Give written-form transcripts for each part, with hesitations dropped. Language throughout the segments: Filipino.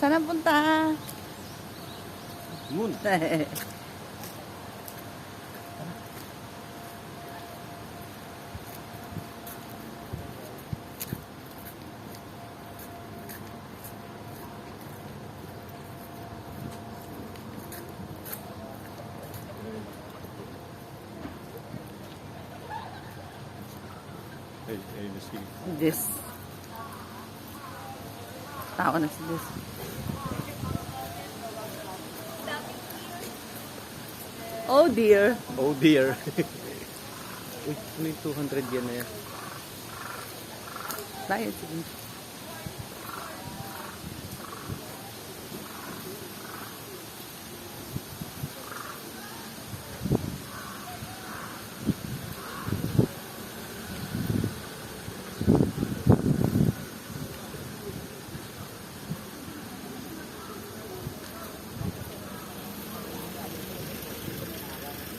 Saan ang punta? Moon. This. Tao na si this. Oh dear. Oh dear. Uy, may 200 yan na yan. Tayo sige.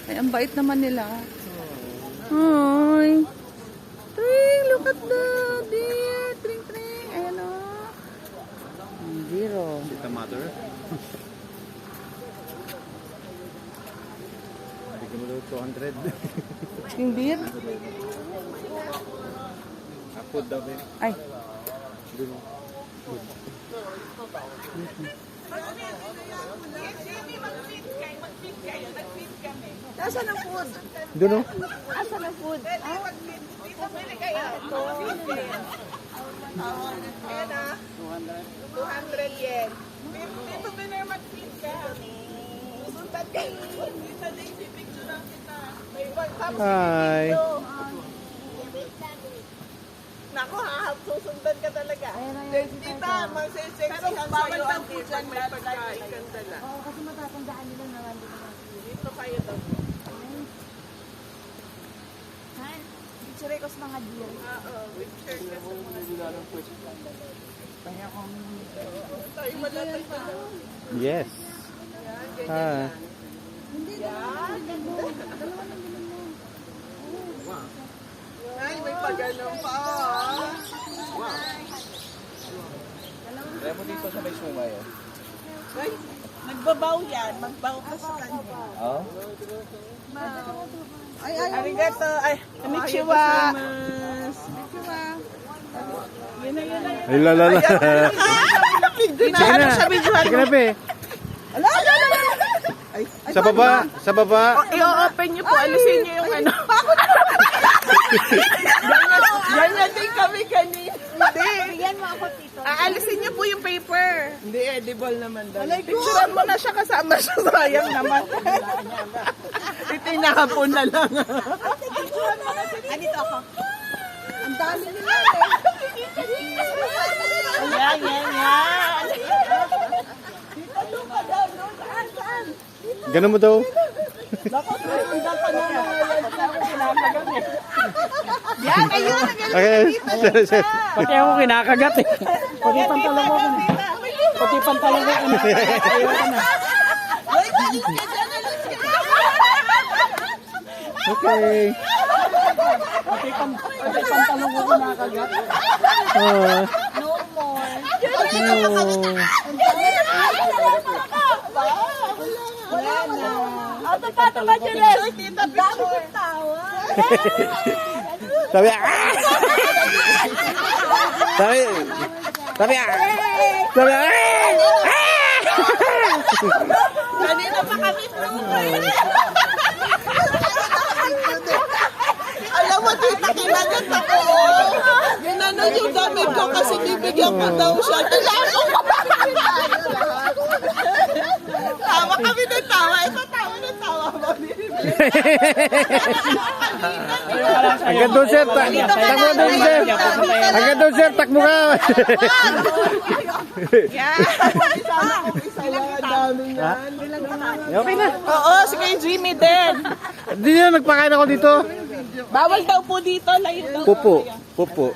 Ay, ang bait naman nila. Hi. Tring, look at the deer. Tring, tring. Ayan o. Zero. Is it a mother? Bigyan mo daw 200. Yung deer? Food daw eh. Ay. Doon. Nasaan ang food? Doon o. Nasaan ang food? Dito pili kayo. Ito. Ayan ah. 200 yen. Dito pili mag-feed ka. Sundan ka. Dito din pipicture lang kita. May pagtapos Hi. dito. Naku ha, susundan ka talaga. Tita, magsiseksihan sa'yo ang tita. May pagkain kang dala. Oo, kasi matatandaan nila na nandito na. Dito kayo daw. Han, picture ko sa mga deer. Oo, picture ka sa mga tayo malatay pa. Yes. Hi. Ay, may pagano'n pa. Kaya mo dito sa may sungay oh. Ay, nagbabaw yan. Magbaw ka sa kanya. Oh? Arigato. Ay, konnichiwa. Konnichiwa. Yun na, yun na. Ay lalala. Video na. Ano siya, videohan Sige mo? na pe. Ala, ala, ala, ala. Ay, Sa baba. Sa baba. i-open niyo po. Alisin niyo yung ano. Ganyan din kami kanina. Hindi. Bigyan mo ako, Tito. Aalisin niyo po yung paper. Hindi, edible naman daw. Picturean mo na siya kasama siya. Sayang naman. Itinahapon na lang. Dito ako. Ang dami nila eh. Yan, yan, yan. Dito pa daw. Saan, saan? Ganun mo daw. Dapat sundan pa na mga yan. Saan ko kinakagat eh. Yan, ayun. Okay. Sir. Pati ako kinakagat eh. Pati pantalon ko. Pati pantalon ko. Ayaw ko na. Okay. Pati pantalon ko kinakagat. Oh. No more. No. Wala na. Ato pa, ito ba, Jules? Tita, picture. Sabi ah! Sabi Sabi ah! Sabi ah! Kanina pa kami alam mo, tita, kinagat ako. Ginanon yung damit ko kasi bibigyan ko daw siya. Tinakot ko pa kami tayo lahat. Tawa kami ng tawa. Ito tawa ng tawa. Hanggang doon sir, takbo doon sir. Hanggang doon sir, takbo ka. Yan. Sana kung isa lang ang dami yan. Okay na. Oo, si kay Jimmy din. Hindi na, nagpakain ako dito. Bawal daw po dito. Layo daw. Pupo. Pupo.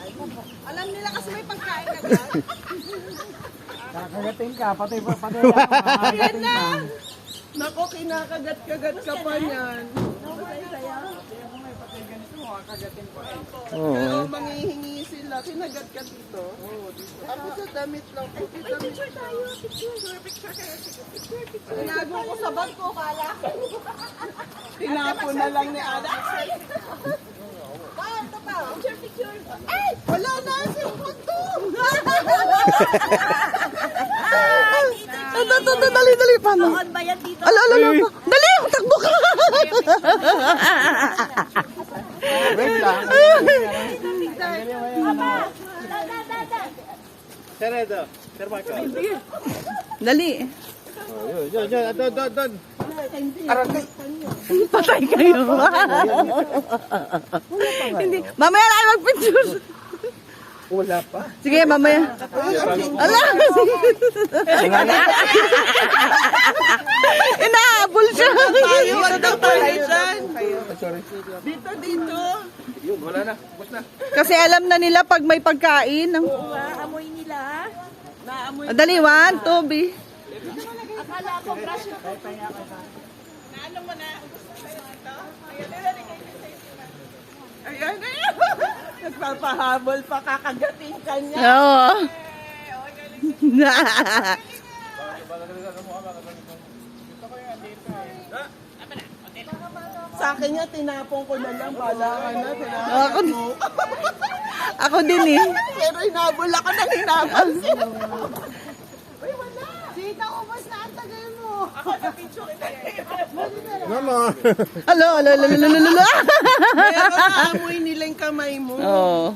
Alam nila kasi may pagkain na dyan. Kakagatin ka. Pati Ayan na. Nako, kinakagat-kagat ka pa niyan. Oo. Pero manghihingi sila. Kinagat ka dito. Ako sa damit lang. Picture tayo. Picture kayo. Tinago ko sa bag ko. Kala. Tinapo na lang ni Ada. Ito pa. Picture. Ay! Wala na. Cellphone to. Dali. Paano? Noon ba yan dito? Ala. Dali. Takbo ka. Sir Edo. Sir Marco. Dali. Doon. Patay kayo. Hindi. Mamaya na kayo mag-picture. Wala pa. Sige, mamaya. Ala! Inahabol siya. Wag daw tayo dyan. Dito. Wala na. Bus na. Kasi alam na nila pag may pagkain. Amoy nila. Dali, 1, 2, B. Akala ko brush na. Ayan. Nagpapahabol pa, kakagatin ka niya. Oo. Sa akin niya, tinapong ko na lang. Bala ka na, tinapong mo. Ako din eh. Pero hinabol ako ng hinabol. Sita, ubos na ang tagal mo. Ako na picture Mama. Alo. Meron na amoy nila yung kamay mo. Oo.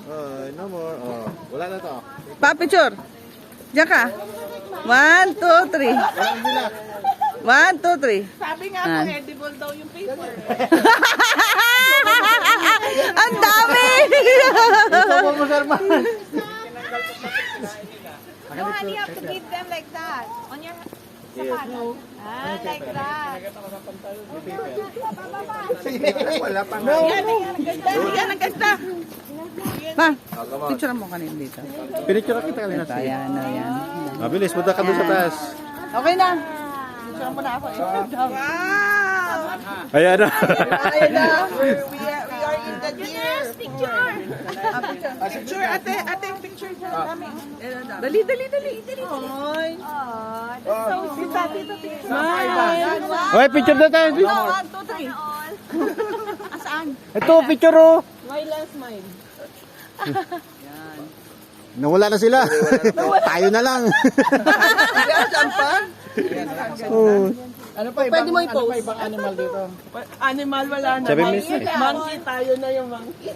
No more. Oh. Wala na to. Pa-picture. Diyan ka. 1, 2, 3. 1, 2, 3. Sabi nga po, edible daw yung paper. Ang dami! Ito mo, Sir Man. No, honey, you have to give them like that. On your like that. Wala pa nga. Yan, ang ganda. Pa, picture mo kanina dito. Pinicture kita kanina. Ayan. Mabilis, punta ka doon sa taas. Okay na. Picture mo na ako. Wow! Ayan na. Ayan na. We are in the deer. Picture. Picture, ate, picture dyan. Dali. Oy. Oh, that's so sweet. Tito, picture. Smile. Okay, picture na tayo. 1, 2, 3. Asaan? Ito, picture oh. Smile lang, smile. Nawala na sila. Tayo na lang. Saan pa? Oh. Ano pa ibang, Pwede mo i-post. ano pa ibang animal dito? Animal, wala na. 7 minutes na eh. Monkey tayo na yung monkey.